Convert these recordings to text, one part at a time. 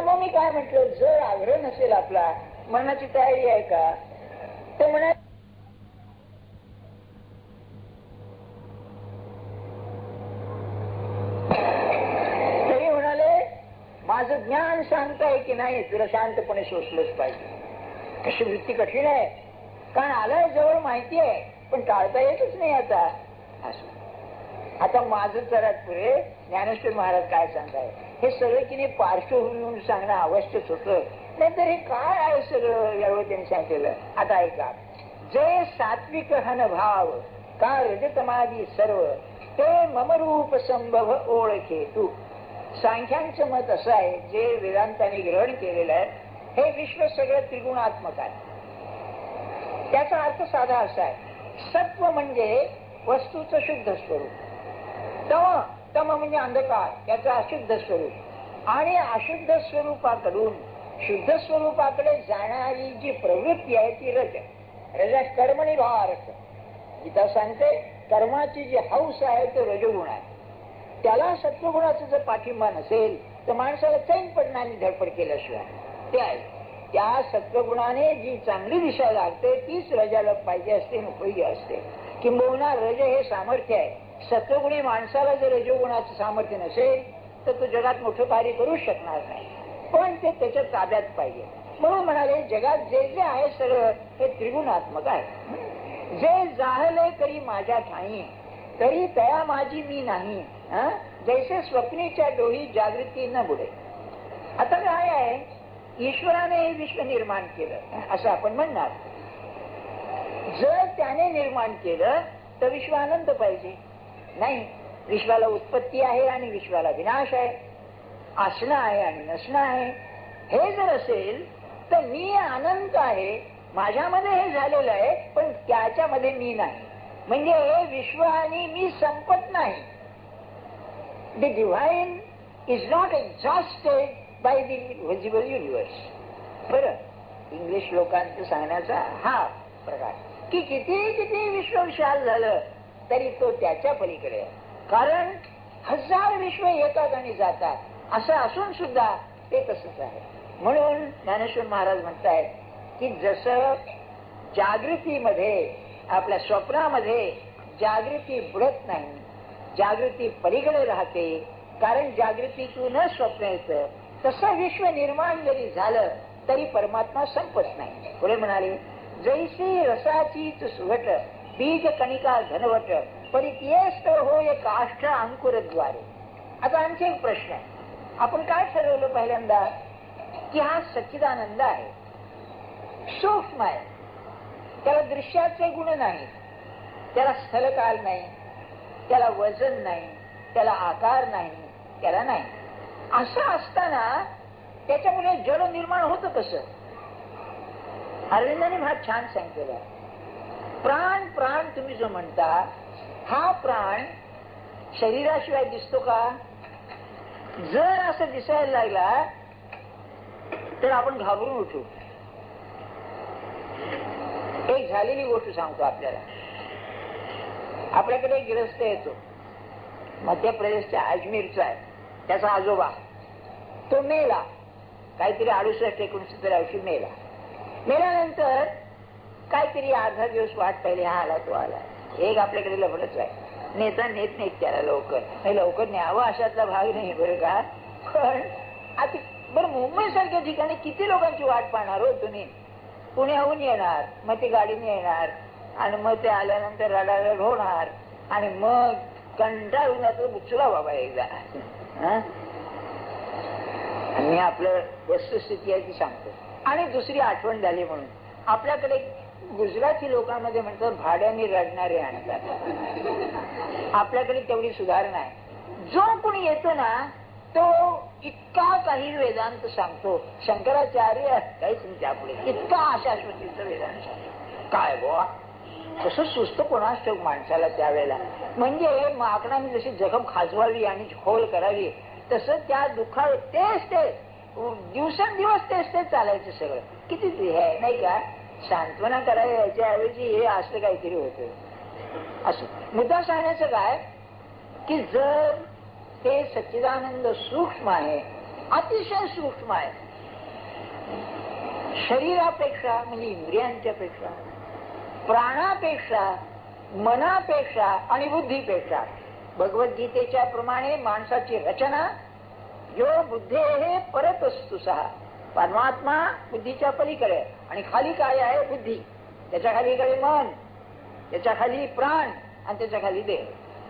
मग मी काय म्हटलं, जर आग्रह नसेल आपला, मनाची तयारी आहे का, ते म्हणा तरी म्हणाले माझं ज्ञान शांत आहे की नाही, तुला शांतपणे सोचलंच पाहिजे. कशी वृत्ती कठीण आहे, कारण आलाय जवळ माहिती आहे, पण टाळता येतच नाही आता. असं आता माझं जरा पुढे ज्ञानेश्वर महाराज काय सांगताय, हे सगळं की नाही पार्श्वभूमी सांगणं आवश्यक होतं, नाहीतर हे काय आहे सगळं यावेळी त्यांनी सांगितलं. आता ऐका, जे सात्विक हन भाव का रजतमादी सर्व ते मम रूप संभव ओळखे तू. सांख्यांचं मत असं आहे, जे वेदांताने ग्रहण केलेलं आहे, हे विश्व सगळं त्रिगुणात्मक आहे. त्याचा अर्थ साधा असा आहे, सत्व म्हणजे वस्तूचं शुद्ध स्वरूप, तम म्हणजे अंधकार, त्याचं अशुद्ध स्वरूप, आणि अशुद्ध स्वरूपाकडून शुद्ध स्वरूपाकडे जाणारी जी प्रवृत्ती आहे ती रज. रज कर्मणी भारत, गीता सांगते कर्माची जी हौस आहे तो रजोगुण आहे. त्याला सत्वगुणाचा जर पाठिंबा नसेल तर माणसाला चैन पडणारी धडपड केल्याशिवाय ते आहे. त्या सत्वगुणाने जी चांगली दिशा लागते तीच रजाला पाहिजे असते, उपयोगी असते. किंबहुना रज हे सामर्थ्य आहे. सत्वगुणी माणसाला जर रजोगुणाचं सामर्थ्य नसेल तर तो जगात मोठं कार्य करू शकणार नाही, पण ते त्याच्या ताब्यात पाहिजे. म्हणून म्हणाले जगात जे जे आहे सगळं हे त्रिगुणात्मक आहे. जे जाहले करी माझ्या ठाई तरी तया माझी मी नाही, जैसे स्वप्नीच्या डोही जागृती न बुडे. आता काय आहे, ईश्वराने हे विश्व निर्माण केलं असं आपण म्हणणार. जर त्याने निर्माण केलं तर विश्व आनंद पाहिजे, नाही विश्वाला उत्पत्ती आहे आणि विश्वाला विनाश आहे, असणं आहे आणि नसणं आहे. हे जर असेल तर मी अनंत आहे, माझ्यामध्ये हे झालेलं आहे, पण त्याच्यामध्ये मी नाही. म्हणजे हे विश्व आणि मी संपत नाही. The divine is not exhausted by the visible universe. बरं, इंग्लिश लोकांचं सांगण्याचा हा प्रकार की किती विश्व विशाल झालं तरी तो त्याच्या पलीकडे आहे. कारण हजार विश्व येतात आणि जातात, असं असून सुद्धा ते तसंच आहे. म्हणून ज्ञानेश्वर महाराज म्हणतायत की जसं जागृतीमध्ये आपल्या स्वप्नामध्ये जागृती बुडत नाही, जागृती पलीकडे राहते, कारण जागृतीतूनच स्वप्न येतं. तसं विश्व निर्माण जरी झालं तरी परमात्मा संपत नाही. पुढे म्हणाले जैसी रसाचीच सुघट बीज कणिका घनवट परित्यस्त होय काष्ठ अंकुरद्वारे. आता आणखी एक प्रश्न आहे, आपण काय ठरवलं पहिल्यांदा की हा सच्चिदानंद आहे, सूक्ष्म आहे, त्याला दृश्याचे गुण नाही, त्याला स्थलकाल नाही, त्याला वजन नाही, त्याला आकार नाही, त्याला नाही. असं असताना त्याच्यामुळे जड निर्माण होतं कसं? अरविंदाने फार छान सांगितलेलं, प्राण प्राण तुम्ही जो म्हणता हा प्राण शरीराशिवाय दिसतो का? जर असं दिसायला लागला तर आपण घाबरून उठू. एक झालेली गोष्ट सांगतो आपल्याला. आपल्याकडे एक गृहस्थ येतो, मध्य प्रदेशच्या अजमेरचा आहे, त्याचा आजोबा तो मेला, काहीतरी 68-69 वर्षी मेला. मेल्यानंतर काहीतरी अर्धा दिवस वाट पाहिली, हा आला तो आला. एक आपल्याकडे लफडच आहे, नेता नेत नाही त्याला लवकर न्यावं अशातला भाग नाही बरं का. पण आता बरं मुंबई सारख्या ठिकाणी किती लोकांची वाट पाहणार हो तुम्ही? पुण्याहून येणार, मग ते गाडीने येणार आणि मग ते आल्यानंतर रडारड होणार आणि मग कंटाळून जातो, चला बाबा एकदा. मी आपलं वस्तुस्थिती आहे ती सांगतो. आणि दुसरी आठवण झाली म्हणून आपल्याकडे गुजराती लोकांमध्ये म्हणतात भाड्याने रडणारे आणतात. आपल्याकडे तेवढी सुधारणा आहे. जो कोणी येतो ना तो इतका काही वेदांत सांगतो, शंकराचार्य काहीच नाही त्यापुढे, इतका आशाश्वतीचं वेदांत सांगतो. काय बुवा कसं सुस्त कोणाच माणसाला त्यावेळेला. म्हणजे माकडाने जशी जखम खाजवावी आणि खोल करावी तसं त्या दुःखा तेच ते दिवसेंदिवस तेच चालायचं सगळं. किती हे नाही का सांत्वना करावी याच्याऐवजी हे असं काहीतरी होतं. असं मुद्दा सांगण्याचं काय की जर ते सच्चिदानंद सूक्ष्म आहे अतिशय सूक्ष्म आहे. शरीरापेक्षा म्हणजे इंद्रियांच्या पेक्षा, प्राणापेक्षा, मनापेक्षा आणि बुद्धीपेक्षा. भगवद्गीतेच्या प्रमाणे माणसाची रचना यो बुद्धे हे परत असतो सहा. परमात्मा बुद्धीच्या पलीकडे आणि खाली काय आहे? बुद्धी. त्याच्या खालीकडे मन, त्याच्या खाली प्राण आणि त्याच्या खाली देह.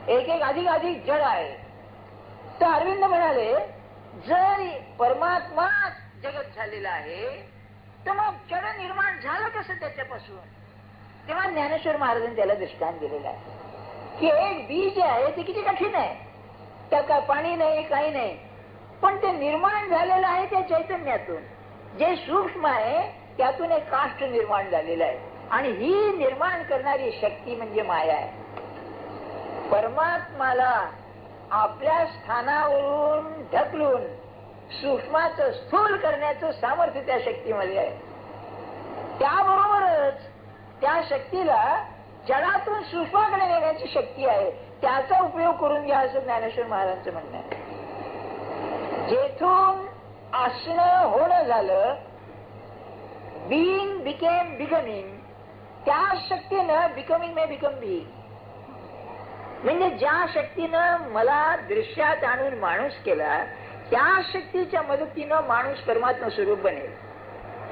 एक एक अधिक अधिक जड आहे. तर अरविंद म्हणाले जर परमात्मा जगत झालेला आहे तर मग जड निर्माण झालं कसं त्याच्यापासून? तेव्हा ज्ञानेश्वर महाराजांनी त्याला दृष्टांत दिलेला आहे की एक बीज आहे ते किती कठीण आहे. त्यात काय पाणी नाही, काही नाही, पण ते निर्माण झालेलं आहे त्या चैतन्यातून. जे सूक्ष्म आहे त्यातून एक काष्ठ निर्माण झालेलं आहे आणि ही निर्माण करणारी शक्ती म्हणजे माया आहे. परमात्माला आपल्या स्थानावरून ढकलून सूक्ष्माचं स्थूल करण्याचं सामर्थ्य त्या शक्तीमध्ये आहे. त्याबरोबरच त्या शक्तीला जडातून सूक्ष्माकडे नेण्याची शक्ती आहे. त्याचा उपयोग करून घ्या असं ज्ञानेश्वर महाराजांचं म्हणणं आहे. जेथून असणं होणं झालं, बीइंग बिकेम बिकमिंग, त्या शक्तीनं बिकमिंग मे बिकम बीइंग. म्हणजे ज्या शक्तीनं मला दृश्यात आणून माणूस केला त्या शक्तीच्या मदतीनं माणूस परमात्मा स्वरूप बनेल.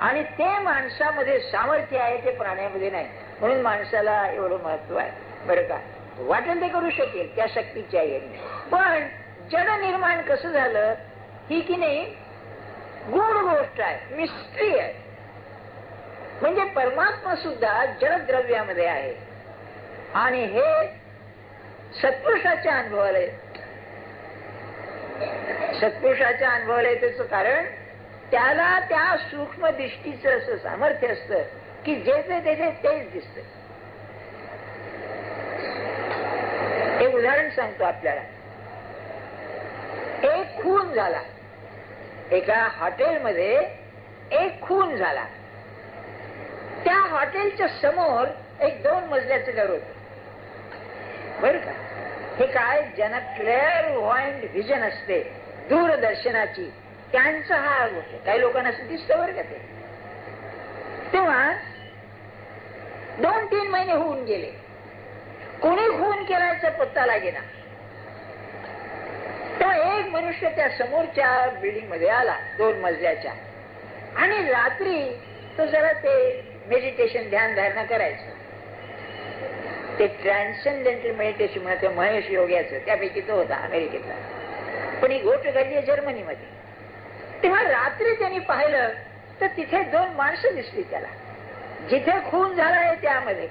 आणि ते माणसामध्ये सामर्थ्य आहे, ते प्राण्यामध्ये नाही. म्हणून माणसाला एवढं महत्व आहे. बरं का, वाटेल ते करू शकेल त्या शक्तीच्या याने. पण जड निर्माण कसं झालं ही की नाही गूढ गोष्ट आहे, मिस्ट्री आहे. म्हणजे परमात्मा सुद्धा जड द्रव्यामध्ये आहे आणि हे सत्पुरुषाच्या अनुभवाला आहे. सत्पुरुषाच्या अनुभवाला आहे त्याचं कारण त्याला त्या सूक्ष्म दृष्टीचं असं सामर्थ्य असतं की जे तेथे तेच दिसत. एक उदाहरण सांगतो आपल्याला. एक खून झाला, एका हॉटेलमध्ये एक खून झाला. त्या हॉटेलच्या समोर एक 2 मजल्याचं घर होत. बर का, हे काय ज्यांना क्लिअर व्हॉइंट व्हिजन असते दूरदर्शनाची त्यांचा हा गोष्ट. काही लोकांना असं दिसतं बरं का ते. तेव्हा 2-3 महिने होऊन गेले, कोणी खून केल्याचा पत्ता लागेना. तेव्हा एक मनुष्य त्या समोरच्या बिल्डिंग मध्ये आला 2 मजल्याच्या आणि रात्री तो जरा ते मेडिटेशन ध्यान धारणा करायचं. ते ट्रान्सेंडेंटल मेडिटेशन म्हणते महेश योग्याचं, त्यापैकी तो होता अमेरिकेतला, पण ही गोष्ट घडली जर्मनीमध्ये. तेव्हा रात्री त्यांनी पाहिलं तर तिथे 2 माणसं दिसली त्याला, जिथे खून झाला आहे त्यामध्ये.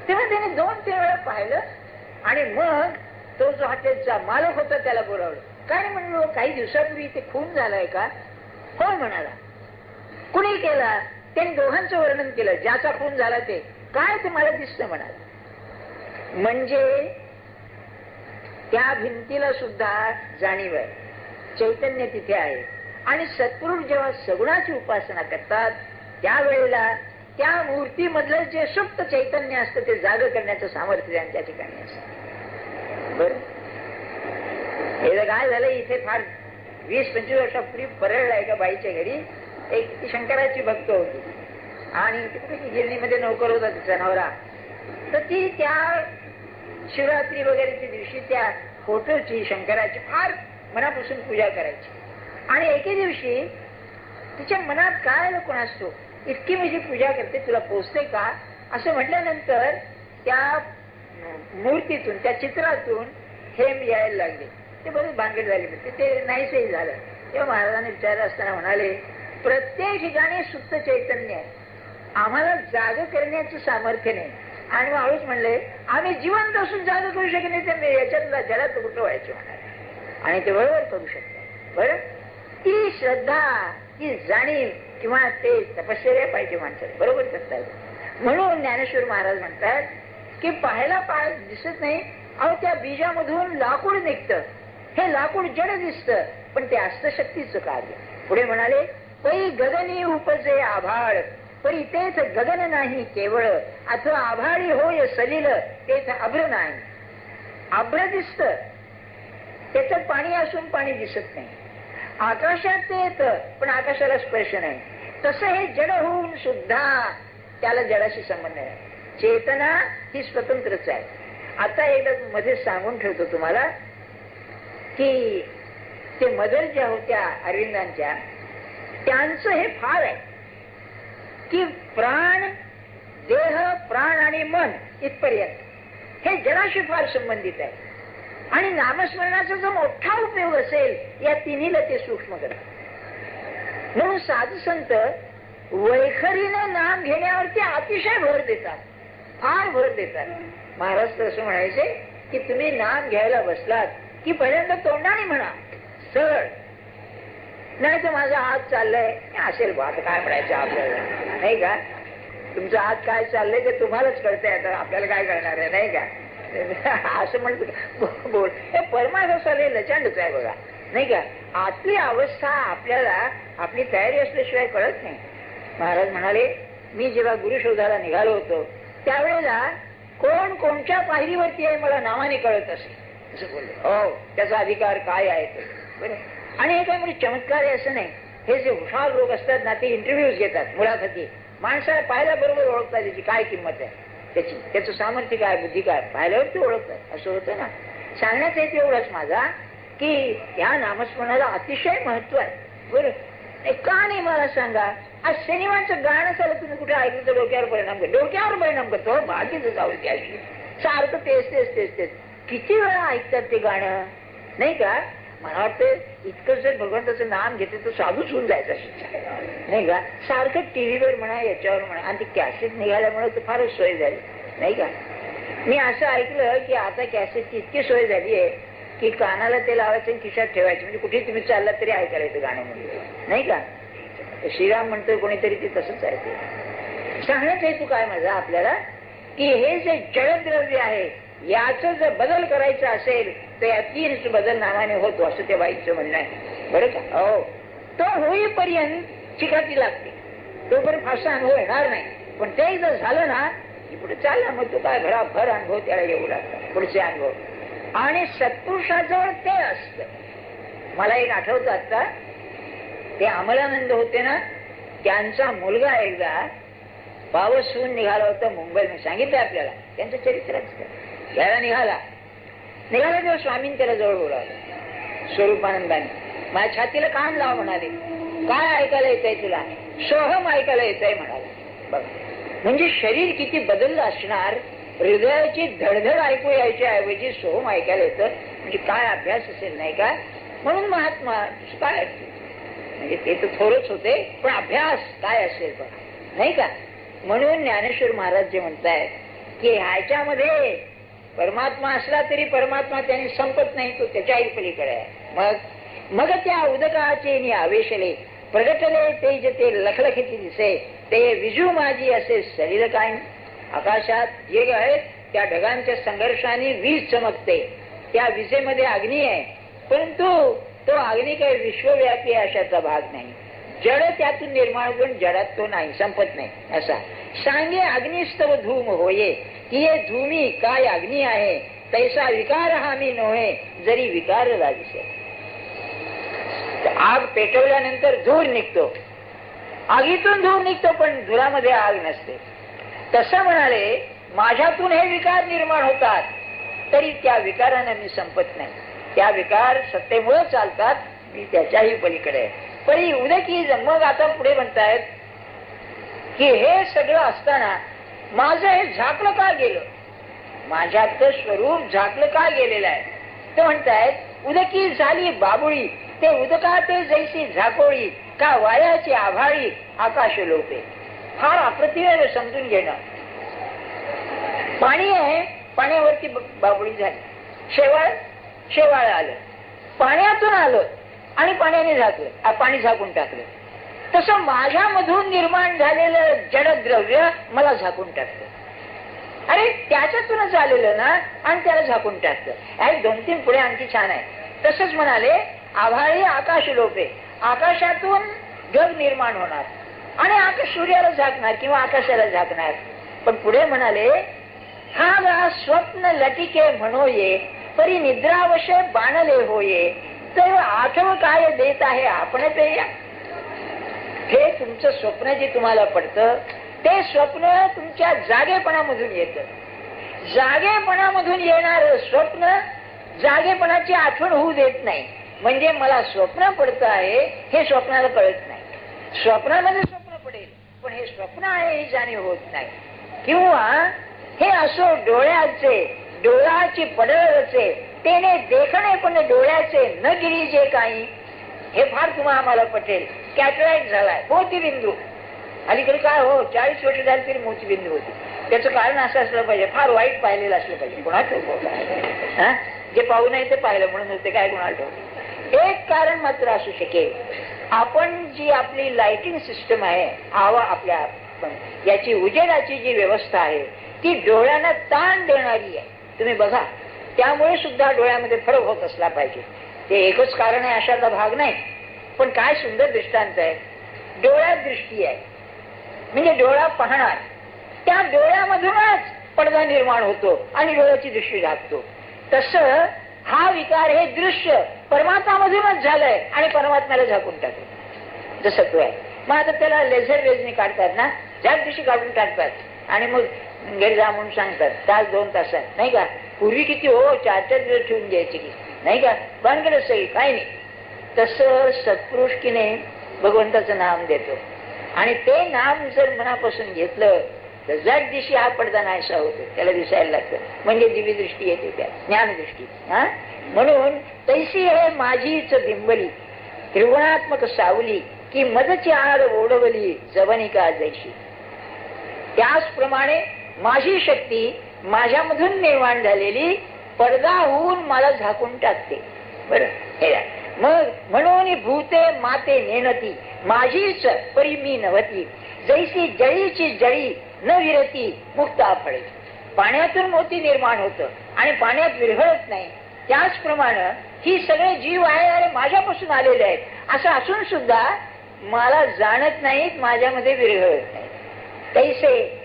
तेव्हा त्याने 2-3 वेळा पाहिलं आणि मग तो जो हॉटेलचा मालक होता त्याला बोलावलं. काय म्हणलो, काही दिवसापूर्वी इथे खून झालाय का? होय म्हणाला. कुणी केला? त्यांनी दोघांचं वर्णन केलं. ज्याचा खून झाला ते काय ते मला दिसतं म्हणाला. म्हणजे त्या भिंतीला सुद्धा जाणीव आहे, चैतन्य तिथे आहे. आणि सत्पुरुष जेव्हा सगुणाची उपासना करतात त्यावेळेला त्या मूर्तीमधलं जे सुप्त चैतन्य असतं ते जाग करण्याचं सामर्थ्य त्यांच्या ठिकाणी असतं. बर, हे काय झालं, इथे फार 20-25 वर्षापूर्वी परळला एका बाईच्या घरी एक ती शंकराची भक्त होती आणि ती गिरणीमध्ये नोकर होता तिचा नवरा. तर ती त्या शिवरात्री वगैरेच्या दिवशी त्या फोटोची शंकराची फार मनापासून पूजा करायची. आणि एके दिवशी तिच्या मनात काय आलं कोण असतो, इतकी माझी पूजा करते तुला पोचते का असं म्हटल्यानंतर त्या मूर्तीतून त्या चित्रातून थेंब यायला लागले. ते बरेच भानगड झाले, ते नाहीसही झालं. तेव्हा महाराजांनी विचारलं असताना म्हणाले प्रत्येक ठिकाणी सुप्त चैतन्य आहे, आम्हाला जाग करण्याचं सामर्थ्य नाही. आणि मग हळूच म्हणले आम्ही जिवंत असून जाग करू शकत नाही, तर याच्यातला जलात कुठं व्हायचं म्हणाले. आणि ते बरोबर करू शकतात. बरं, ती श्रद्धा, ती जाणीव किंवा ते तपश्चर्या पाहिजे माणसाला, बरोबर करतात. म्हणून ज्ञानेश्वर महाराज म्हणतात की पाहायला पाय दिसत नाही, अहो त्या बीजामधून लाकूड निघतं. हे लाकूड जड दिसतं पण ते असतं शक्तीचं कार्य. पुढे म्हणाले पै गगनी उपजे आभाळ, परी तेच गगन नाही केवळ, अथवा आभाळी होय सलिल तेच अभ्र नाही. अभ्र दिसत त्याच्यात पाणी असून पाणी दिसत नाही, आकाशात ते येतं पण आकाशाला स्पर्श नाही. तसं हे जड होऊन सुद्धा त्याला जडाशी संबंध आहे. चेतना ही स्वतंत्रच आहे. आता एकदा मध्ये सांगून ठेवतो तुम्हाला की ते मदर ज्या होत्या अरविंदांच्या, त्यांचं हे फार आहे की प्राण, देह, प्राण आणि मन इथपर्यंत हे जडाशी फार संबंधित आहे. आणि नामस्मरणाचा जो मोठा उपयोग असेल या तिन्हीला ते सूक्ष्म करतात. म्हणून साधू संत वैखरीने नाम घेण्यावरती अतिशय भर देतात, फार भर देतात. महाराज तर असं म्हणायचे की तुम्ही नाम घ्यायला बसलात की पहिल्यांदा तोंडाने म्हणा सरळ, नाही तर माझा हात चाललाय असेल बात काय म्हणायचं आपल्याला, नाही का? तुमचा हात काय चाललंय ते तुम्हालाच कळतंय, आता आपल्याला काय कळणार आहे, नाही का? असं म्हणतो बोल. हे परमार्थाला लचांडच आहे बघा, नाही का? आतली अवस्था आपल्याला आपली तयारी असल्याशिवाय कळत नाही. महाराज म्हणाले मी जेव्हा गुरु शोधायला निघालो होतो त्यावेळेला कोण कोणत्या पायरीवरती आहे मला नावाने कळत असे असं बोलले. हो, त्याचा अधिकार काय आहे ते बरं. आणि हे काय म्हणजे चमत्कार आहे असं नाही. हे जे हुशार लोक असतात ना ते इंटरव्ह्यूज घेतात, मुलाखती. माणसाला पाहायला बरोबर ओळखतात त्याची काय किंमत आहे, त्याची त्याचं सामर्थ्य काय, बुद्धी काय, पाहिल्यावर ते ओळखतात. असं होतं ना. सांगण्याचा हेतू एवढाच माझा की या नामस्मरणाला अतिशय महत्व आहे बरं. का नाही मला सांगा. आज शनिवारचं गाणं चालत तुम्ही कुठे ऐकलं तर डोक्यावर परिणाम करतो, डोक्यावर परिणाम करतो. बाकीच जाऊ द्या, सारखं तेच तेच तेच तेच किती वेळा ऐकतात ते गाणं, नाही का? मला वाटतं इतकं जर भगवंताचं नाम घेते तर साधूच होऊन जायचं नाही का? सारखं टीव्हीवर म्हणा, याच्यावर म्हणा. आणि ती कॅसेट निघाल्यामुळे तर फारच सोय झाली, नाही का? मी असं ऐकलं की आता कॅसेटची इतकी सोय झाली आहे की कानाला ते लावायचं आणि खिशात ठेवायचं, म्हणजे कुठे तुम्ही चाललात तरी ऐकायला येतं गाणं म्हणून, नाही का? श्रीराम म्हणतोय कोणीतरी ते तसंच आहे. ते सांगण्याचा हेतू काय माझा आपल्याला की हे जे जडद्रव्य आहे याचा जर बदल करायचा असेल तर या तीन बदल नावाने होतो असं त्या बाईचं म्हणणं आहे बरं का? हो, तो होईपर्यंत चिकाटी लागते, तोपर्यंत फारसा अनुभव येणार नाही. पण ते जर झालं ना की पुढे चालला मग तो काय भराभर अनुभव त्याला येऊ लागतात, पुढचे अनुभव. आणि सत्पुरुषाजवळ ते असत. मला एक आठवतं आता, ते अमलानंद होते ना, त्यांचा मुलगा एकदा पावस होऊन निघाला होता मुंबईत. मी सांगितलं आपल्याला त्यांचं चरित्रच घ्यायला निघाला तेव्हा स्वामींनी त्याला जवळ बोलावलं स्वरूपानंदाने. माझ्या छातीला कान लाव म्हणाले. काय ऐकायला येतंय तुला? सोहम ऐकायला येतंय म्हणाले. बघ म्हणजे शरीर किती बदललं असणार. हृदयाची धडधड ऐकू यायच्या ऐवजी सोहम ऐकायला येतं, म्हणजे काय अभ्यास असेल, नाही का? म्हणून महात्मा काय म्हणजे ते तर थोरच होते पण अभ्यास काय असेल बघा, नाही का? म्हणून ज्ञानेश्वर महाराज जे म्हणतायत की ह्याच्यामध्ये परमात्मा असला तरी परमात्मा त्याने संपत नाही, तो त्याच्याही पलीकडे आहे. मग त्या उदकाचे आवेशले प्रगटले तेज ते लखलखीची दिसे ते विजू माझी असे सलिल काय. आकाशात जे आहेत त्या ढगांच्या संघर्षाने वीज चमकते, त्या विजेमध्ये अग्नी आहे, परंतु तो अग्नी काही विश्वव्यापी अशाचा भाग नाही. जड त्यातून निर्माण करून जडात तो नाही, संपत नाही. असा सांगे अग्निस्तव धूम होये की हे धूमी काय अग्नी आहे, तैसा विकार हा मी नव्हे जरी विकार लागसे. आग पेटवल्यानंतर धूर निघतो, आगीतून धूर निघतो पण धुरामध्ये आग नसते. तसं म्हणाले माझ्यातून हे विकार निर्माण होतात तरी त्या विकाराने मी संपत नाही. त्या विकार सत्तेमुळे चालतात, मी त्याच्याही पलीकडे आहे. पण उदकी मग आता पुढे म्हणतायत की हे सगळं असताना माझं हे झाकलं का गेलं, माझ्यातलं स्वरूप झाकलं का गेलेलं आहे. ते म्हणतायत उदकी झाली बाबुळी ते उदकाते जैसी झाकोळी का वायाची आभाळी आकाश लोके. फार अप्रतिम समजून घेणं. पाणी आहे, पाण्यावरती बाबुळी झाली, शेवाळ आलं, पाण्यातून आलं आणि पाण्याने झाकलं, पाणी झाकून टाकलं. तसं माझ्यामधून निर्माण झालेलं जडद्रव्य मला झाकून टाकतं. अरे त्याच्यातूनच आलेलं ना आणि त्याला झाकून टाकतं. 2-3 पुढे आणखी छान आहे. तसंच म्हणाले आभाळी आकाश लोपे, आकाशातून जग निर्माण होणार आणि आकाश सूर्याला झाकणार किंवा आकाशाला झाकणार. पण पुढे म्हणाले हा स्वप्न लटिके म्हणोये परी निद्रावशे बाणले होये तर आठवं काय देत आहे आपणच या. हे तुमचं स्वप्न जे तुम्हाला पडतं ते स्वप्न तुमच्या जागेपणामधून येतं. जागेपणामधून येणार स्वप्न जागेपणाची आठवण होऊ देत नाही. म्हणजे मला स्वप्न पडतं आहे हे स्वप्नाला कळत नाही. स्वप्नामध्ये स्वप्न पडेल पण हे स्वप्न आहे ही जाणीव होत नाही. किंवा हे असो डोळ्याचे, डोळ्याची पडळचे तेने देखणे पण डोळ्याचे न गिरीजे काही, हे फार तुम्हाला आम्हाला पटेल. कॅटरॅक्ट झालाय, मोतीबिंदू. अलीकडे काय हो 40 वर्ष झाली तरी मोतीबिंदू होती. त्याचं कारण असं असलं पाहिजे, फार वाईट पाहिलेलं असलं पाहिजे. कोणाचं जे पाहू नाही ते पाहिलं म्हणून होते काय कोणाला. एक कारण मात्र असू शकेल, आपण जी आपली लाइटिंग सिस्टम आहे, आपल्या याची उजेडाची जी व्यवस्था आहे ती डोळ्यांना ताण देणारी आहे. तुम्ही बघा, त्यामुळे सुद्धा डोळ्यामध्ये फरक होत असला पाहिजे. ते एकच कारण आहे अशाचा भाग नाही. पण काय सुंदर दृष्टांत आहे. डोळ्यात दृष्टी आहे म्हणजे डोळा पाहणार, त्या डोळ्यामधूनच पडदा निर्माण होतो आणि डोळ्याची दृष्टी लागतो. तसं हा विकार हे दृश्य परमात्मामधूनच झालंय आणि परमात्म्याला झाकून टाकलं जसं तो आहे. मग आता त्याला लेझर वेजनी काढतात ना, ज्याच दिवशी काढून टाकतात आणि मग घरी जा म्हणून सांगतात तास 2 तासात, नाही का. पूर्वी किती हो 4-4 दिवस ठेवून द्यायची की नाही का, बंद केलं सगळी काही नाही. तसं सत्पुरुष की नाही भगवंताचं नाम देतो आणि ते नाम जर मनापासून घेतलं तर ज्याच दिवशी हा पडदा नाहीसा होतो, त्याला दिसायला लागतं. म्हणजे दिव्य दृष्टी येते, त्या ज्ञानदृष्टी. म्हणून तैसी हे माझीच बिंबली त्रिगुणात्मक सावली की मदची आड ओढवली जवनिका जैशी. त्याचप्रमाणे माझी शक्ती माझ्यामधून निर्माण झालेली पडदा होऊन मला झाकून टाकते. बरं, हे मग म्हणून भूते माते नेनती माझीच परी मी नवती जैसी जळीची जळी न विरती मुक्ता फळे. पाण्यातून मोती निर्माण होतं आणि पाण्यात विरघळत नाही, त्याचप्रमाणे ही सगळे जीव आहे आणि माझ्यापासून आलेले आहेत असं असून सुद्धा मला जाणत नाहीत, माझ्यामध्ये विरघळत नाही. तैसे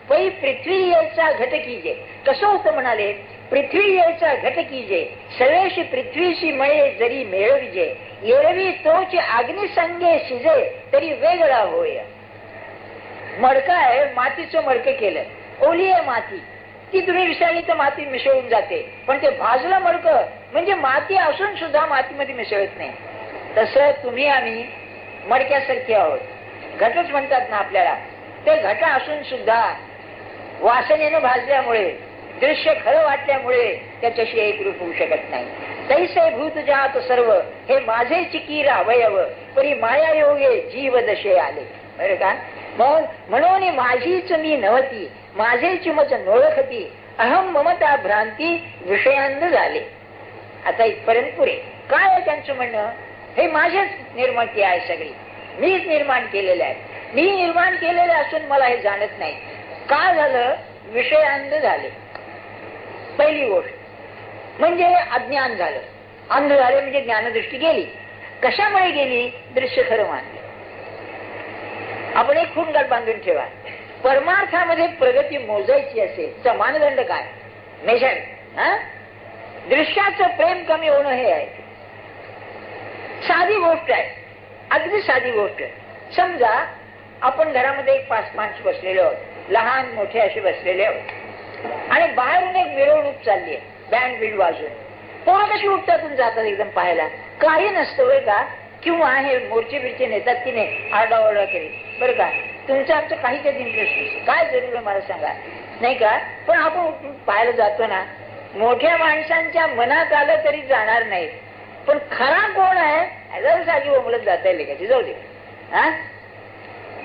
पै पृथ्वी यायचा घट कीजे. कसं होतं म्हणाले, पृथ्वी यायचा घट कीजे सवेशी पृथ्वीशी मळे जरी मेळविजे एरवी तोच अग्निसंगे शिजे तरी वेगळा होय. मडकं आहे, मातीचं मडकं केलं, ओली आहे माती, ती तुम्ही विसरली तर माती मिसळून जाते. पण ते भाजलं मडकं म्हणजे माती असून सुद्धा मातीमध्ये मिसळत नाही. तसं तुम्ही आम्ही मडक्यासारखे आहोत. घटच म्हणतात ना आपल्याला. ते घट असून सुद्धा वासनेनं भाजल्यामुळे, दृश्य खरं वाटल्यामुळे त्याच्याशी एकरूप होऊ शकत नाही. तैसे भूत जात सर्व हे माझे चिकीर अवयव परी माया योगे जीव दशे आले. बरं का. मग म्हणून माझीच मी नवती माझेच मज नोळखती अहम ममता भ्रांती विषयांद झाले. आता इथपर्यंत पुरे. काय आहे त्यांचं म्हणणं, हे माझेच निर्मिती आहे, सगळी मीच निर्माण केलेलं आहे. मी निर्माण केलेलं असून मला हे जाणत नाही. काय झालं, विषयांध झाले. पहिली गोष्ट म्हणजे अज्ञान झालं. अंध झाले म्हणजे ज्ञानदृष्टी गेली. कशामुळे गेली, दृश्य खरं मानलं. आपण एक खूणगाठ बांधून ठेवा. परमार्थामध्ये प्रगती मोजायची असेल तर मानदंड काय, मेजर. दृश्याचं प्रेम कमी होणं हे आहे. साधी गोष्ट आहे, अगदी साधी गोष्ट. समजा आपण घरामध्ये एक 5 माणसं बसलेले आहोत, लहान मोठे असे बसलेले आहोत आणि बाहेरून एक मिरवणूक चालली आहे, बँड बिल्ड वाजून. पोरं कशी उठतातून जातात एकदम पाहायला, काही नसतं बरं का. किंवा हे मोर्चे बिरचे नेतात की नाही, आरडाओरडा करीत. बरं का, तुमचं आमचं काहीच इंटरेस्ट नसतं, काय जरूर आहे मला सांगा, नाही का. पण आपण पाहायला जातो ना, मोठ्या माणसांच्या मनात आलं तरी जाणार नाहीत. पण खरा कोण आहे जर जागी बोलत जाता येईल का, जाऊ दे.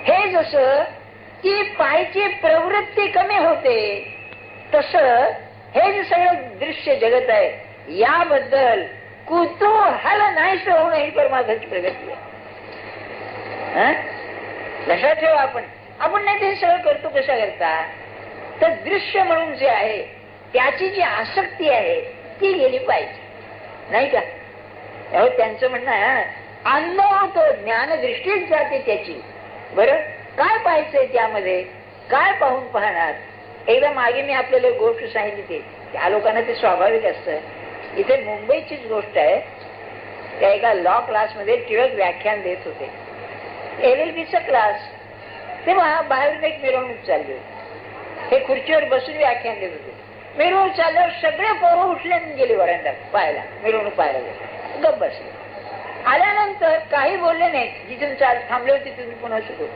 हे जसं की पायची प्रवृत्ती कमी होते तसं हे जे सगळं दृश्य जगत आहे याबद्दल कुतूहल नाहीच होणं ही परमार्थाची प्रगती आहे. लक्षात ठेवा. आपण नाही ते सगळं करतो. कशा करता, तर दृश्य म्हणून जे आहे त्याची जी आसक्ती आहे ती गेली पाहिजे, नाही का. त्यांचं म्हणणं आहे अन्न होतं, ज्ञानदृष्टीच जाते त्याची. बरं, काय पाहायचंय त्यामध्ये, काय पाहून पाहणार. एकदा मागे मी आपल्याला गोष्ट सांगितली, त्या लोकांना ते स्वाभाविक असतं. इथे मुंबईचीच गोष्ट आहे. त्या एका लॉ क्लासमध्ये टिळक व्याख्यान देत होते. LLBचा क्लास. तेव्हा बाहेरून एक मिरवणूक चालली होती. हे खुर्चीवर बसून व्याख्यान देत होते. मिरवणूक चालल्यावर सगळे पोरं उठले गेले वरांड्यात पाहायला, मिरवणूक पाहायला गेले. गप्प बसले. आल्यानंतर काही बोलले नाही. जिथून थांबले होते तिथून पुन्हा सुरू.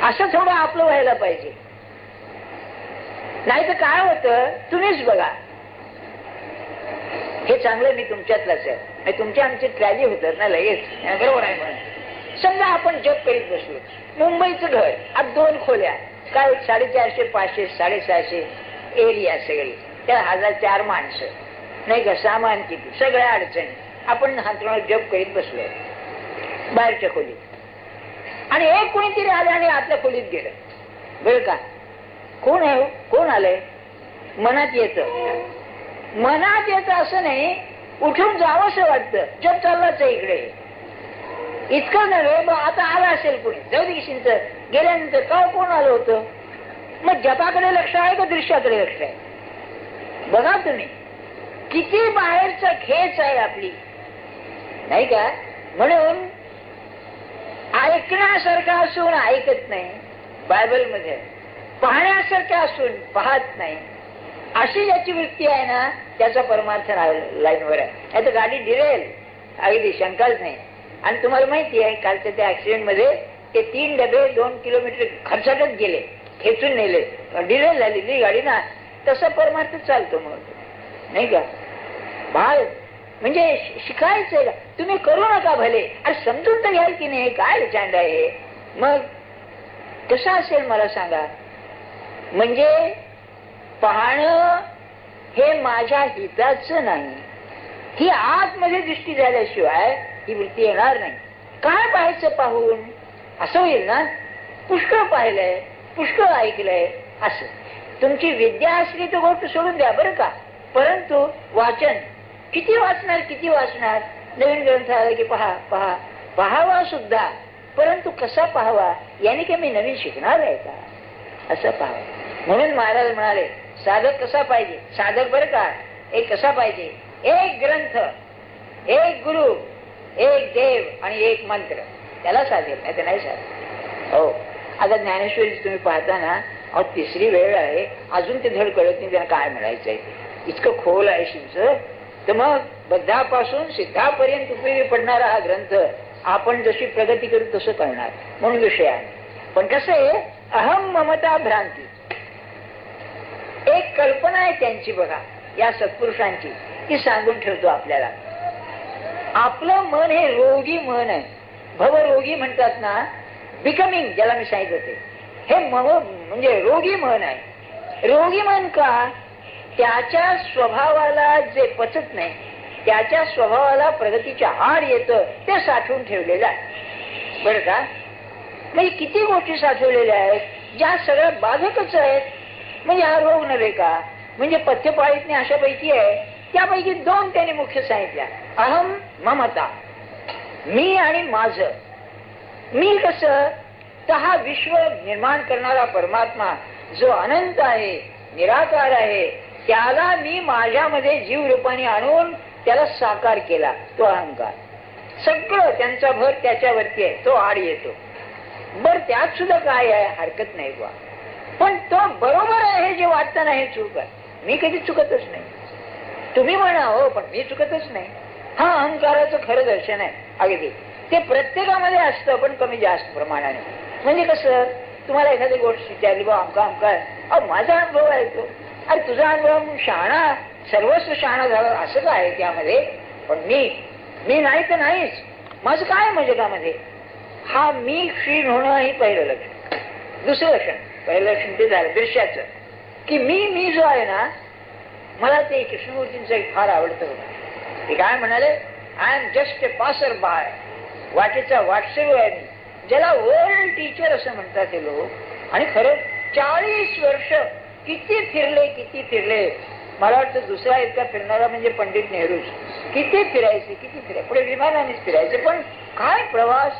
असं थोडं आपलं व्हायला पाहिजे. नाही तर काय होतं तुम्हीच बघा. हे चांगलं मी तुमच्यातलंच आहे. तुमच्या आमची ट्रॅली होतात ना लगेच, बरोबर आहे म्हणून. समजा आपण जप करीत बसलो. मुंबईचं घर, आज 2 खोल्या, काय 450, 500, 650 एरिया सगळी, त्या 1004 माणसं नाही का, सामान किती, सगळ्या अडचणी. आपण हातून जप करीत बसलो बाहेरच्या खोलीत. आणि एक कोणीतरी आलं आणि आतल्या खोलीत गेलं. बरं का, कोण आहे, कोण आलंय? मनात येतं. मनात येतं असं नाही, उठून जावंसं वाटतं. जप चाललाच आहे इकडे. इतकं नव्हे, आता आलं असेल कोणी, जाऊ दे किशींच. गेल्यानंतर का कोण आलं होतं? मग जपाकडे लक्ष आहे का दृश्याकडे लक्ष आहे? बघा तुम्ही, किती बाहेरचा खेच आहे आपली, नाही का? म्हणून ऐकण्यासारखं असून ऐकत नाही बायबल मध्ये, पाहण्यासारखं असून पाहत नाही, अशी ज्याची वृत्ती आहे ना त्याचा परमार्थ लाईनवर आहे. नाही तर गाडी डिरेल, अगदी शंकाच नाही. आणि तुम्हाला माहिती आहे कालच्या त्या ऍक्सिडेंट मध्ये ते 3 डबे 2 किलोमीटर खर्चाटच गेले, खेचून नेले, डिरेल झालेली गाडी ना. तसा परमार्थ चालतो मग, नाही का? बाळ म्हणजे शिकायचंय का? तुम्ही करू नका भले, अरे समजून तर घ्याल की नाही काय चांड आहे. मग कसं असेल मला सांगा. म्हणजे पाहणं हे माझ्या हिताचं नाही. ही आतमध्ये दृष्टी झाल्याशिवाय ही वृत्ती येणार नाही. काय पाहायचं पाहून? असं होईल ना, पुष्कळ पाहिलंय, पुष्कळ ऐकलंय, असं. तुमची विद्या असली तर गोष्ट सोडून द्या बरं का. परंतु वाचन किती वाचणार, किती वाचणार? नवीन ग्रंथ आला की पहा पहा, पहावा सुद्धा, परंतु कसा पहावा याने की मी नवीन शिकणार आहे का, असं पहावं. म्हणून महाराज म्हणाले साधक कसा पाहिजे. साधक बरं का, एक कसा पाहिजे, एक ग्रंथ, एक गुरु, एक देव आणि एक मंत्र, त्याला साधेल, नाही तर नाही साधेल. हो, आता ज्ञानेश्वरी तुम्ही पाहता ना, अहो 3री वेळ आहे, अजून ते धड कळत नाही त्यांना काय म्हणायचंय. इतकं खोल आहे शिंच. तर मग बद्धापासून सिद्धापर्यंत उपयोगी पडणारा हा ग्रंथ आपण जशी प्रगती करू तसं करणार म्हणून विषय आहे. पण कसं आहे, अहम ममता भ्रांती एक कल्पना आहे त्यांची बघा, या सत्पुरुषांची, ती सांगून ठेवतो आपल्याला. आपलं मन हे रोगी मन आहे. भवरोगी म्हणतात ना, बिकमिंग ज्याला मी सांगितलं होते, हे म्हणजे रोगी मन आहे. रोगी मन का? त्याच्या स्वभावाला जे पचत नाही, त्याच्या स्वभावाला प्रगतीच्या आड येतं ते साठवून ठेवलेलं आहे बरं का. म्हणजे किती गोष्टी साठवलेल्या आहेत ज्या सगळ्या बाधकच आहेत. म्हणजे हा रोग नव्हे का? म्हणजे पथ्यपाळीतने अशापैकी आहे, त्यापैकी 2 त्यांनी मुख्य सांगितल्या. अहम ममता, मी आणि माझं. मी कसं, तर हा विश्व निर्माण करणारा परमात्मा जो अनंत आहे, निराकार आहे, त्याला मी माझ्यामध्ये जीव रूपाने आणून त्याला साकार केला, तो अहंकार. सगळं त्यांचा भर त्याच्यावरती आहे, तो आड येतो. बर त्यात सुद्धा काय आहे, हरकत नाही बा, पण तो बरोबर आहे हे जे वाटतं हे चूक आहे. मी कधी चुकतच नाही. तुम्ही म्हणा हो, पण मी चुकतच नाही. हा अहंकाराचं खरं दर्शन आहे. अगदी ते प्रत्येकामध्ये असतं, पण कमी जास्त प्रमाणाने. म्हणजे कसं, तुम्हाला एखादी गोष्ट विचारली बा अमका अमका, अहो माझा अनुभव आहे तो. अरे तुझा अनुभव शहाणा, सर्वस्व शहाणा झाला असं काय आहे त्यामध्ये? पण मी नाही तर नाहीच, माझं काय म्हणजे त्यामध्ये? हा मी क्षीण होणं हे पहिलं लक्षण. दुसरं लक्षण, पहिलं लक्षण ते झालं दृश्याचं, की मी जो आहे ना, मला ते कृष्णमूर्तींचं एक फार आवडतं होतं. ते काय म्हणाले, I am just a passer by, वाटेचा वाटसरू आहे मी, ज्याला वर्ल्ड टीचर असं म्हणतात ते लोक. आणि खरं 40 वर्ष किती फिरले. मला वाटतं दुसरा इतका फिरणारा म्हणजे पंडित नेहरूच. किती फिरायचे, पुढे विमानानेच फिरायचे. पण काय प्रवास,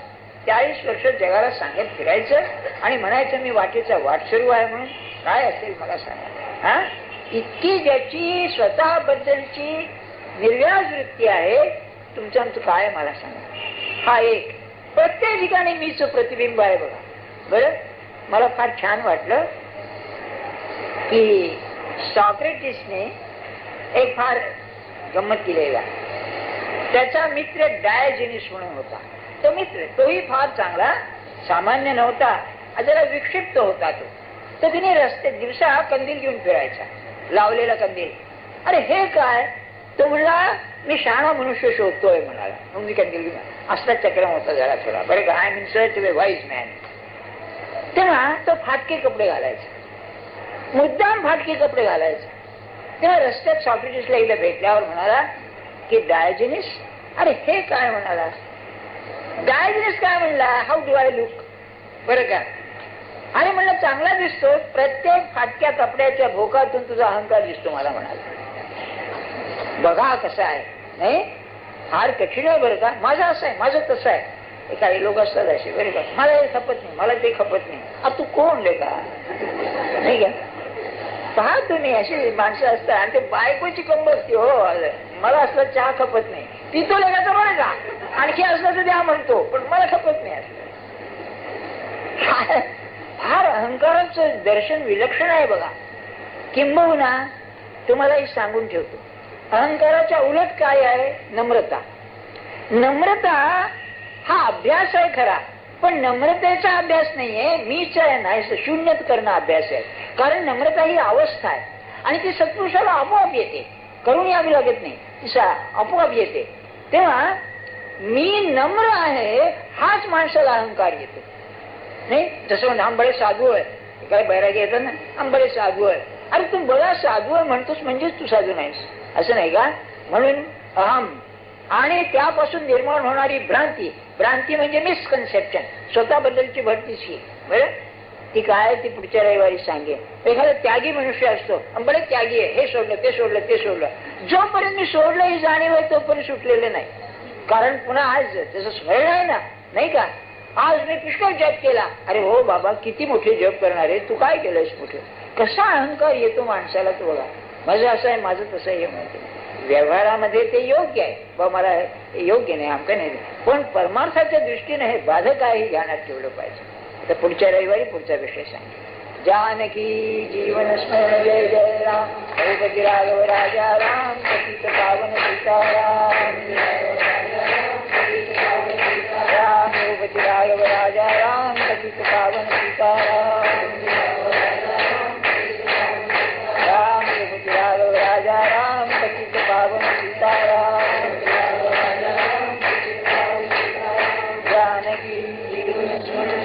40 वर्ष जगाला सांगत फिरायचं आणि म्हणायचं मी वाटेचा वाटसरू आहे म्हणून. काय असेल मला सांगा. हा, इतकी ज्याची स्वतःबद्दलची निर्व्याज वृत्ती आहे, तुमचं आमचं काय मला सांगा. हा एक प्रत्येक ठिकाणी मीच प्रतिबिंब आहे बघा. बरं, मला फार छान वाटलं की सॉक्रेटिसने एक फार गंमत केलेला. त्याचा मित्र डायोजेनिस म्हणून होता. तो मित्र तोही फार चांगला, सामान्य नव्हता, जरा विक्षिप्त होता. तो तिने रस्ते दिवसा कंदील घेऊन फिरायचा, लावलेला कंदील. अरे हे काय, तो म्हणला मी शहाणा मनुष्य शोधतोय म्हणाला. मग मी कंदील घेऊन असला चक्रम होता जरा थोडा. बरं का, I mean search to be wise man. तेव्हा तो फाटके कपडे घालायचा, मुद्दाम फाटके कपडे घालायचा. तेव्हा रस्त्यात सॉक्रेटिसला एकदा भेटल्यावर म्हणाला की डायोजेनिस. अरे हे काय म्हणाला. डायोजेनिस काय म्हणला, हाऊ डू आय लुक. बरं का, आणि म्हणलं चांगला दिसतो, प्रत्येक फाटक्या कपड्याच्या भोकातून तुझा अहंकार दिसतो मला म्हणाला. बघा कसं आहे, नाही फार कठीण आहे बरं का. माझं असं आहे, माझं तसं आहे. काही लोक असतात असे, बरे का, मला हे खपत नाही, मला ते खपत नाही. तू कोण ले का, नाही का. पहा तुम्ही अशी माणसं असतात आणि ते बायकोची कंबसती. हो, मला असलं चहा खपत नाही, पितो लेखाचं बरं का, आणखी असलं तर द्या म्हणतो, पण मला खपत नाही असलं. फार अहंकाराचं दर्शन विलक्षण आहे बघा. किंबहुना तुम्हाला सांगून ठेवतो, अहंकाराच्या उलट काय आहे, नम्रता. नम्रता हा अभ्यास आहे खरा, पण नम्रतेचा अभ्यास नाहीये, मीच आहे नाही शून्यत करणं अभ्यास आहे. कारण नम्रता ही अवस्था आहे आणि ती सत्पुरुषाला आपोआप येते, करून यावी लागत नाही, ती आपोआप येते. तेव्हा मी नम्र आहे हाच माणसाला अहंकार येतो. नाही जसं म्हणजे हम बडे साधू आहे, काय बैरागी येतात ना, हम बडे साधू आहे. अरे तू बडा साधू आहे म्हणतोस म्हणजेच तू साधू नाहीस असं नाही का. म्हणून अहम आणि त्यापासून निर्माण होणारी भ्रांती, भ्रांती म्हणजे मिसकन्सेप्शन, स्वतःबद्दलची भरतीशी. बरं, ती काय ती पुढच्या रविवारी सांगेन. एखादा त्यागी मनुष्य असतो, बडे त्यागी आहे, हे सोडलं ते सोडलं ते सोडलं. जोपर्यंत मी सोडलं ही जाणीव आहे तोपर्यंत सुटलेलं नाही. कारण पुन्हा आज जसं स्मरण आहे ना, नाही का, आज मी पुष्कळ जप केला. अरे हो बाबा, किती मोठे जप करणार आहे तू, काय केलंयस मोठे. कसा अहंकार येतो माणसाला तो बघा. माझं असं आहे, माझं तसं आहे म्हणते. व्यवहारामध्ये ते योग्य आहे बा, मला योग्य नाही आमचं नाही, पण परमार्थाच्या दृष्टीने हे बाधक आहे, ध्यानात ठेवलं पाहिजे. तर पुढच्या रविवारी पुढचा विषय सांगेल. जानकी जीवन स्मरण जय जय राम, रघुपती राघव राजा राम, पतित पावन सीताराम, राम रघुपती राघव राजा राम, पतित पावन सीताराम, राम रघुपती राघव राजा राम, पतित पावन सीताराम, जानकी जीवन स्मरण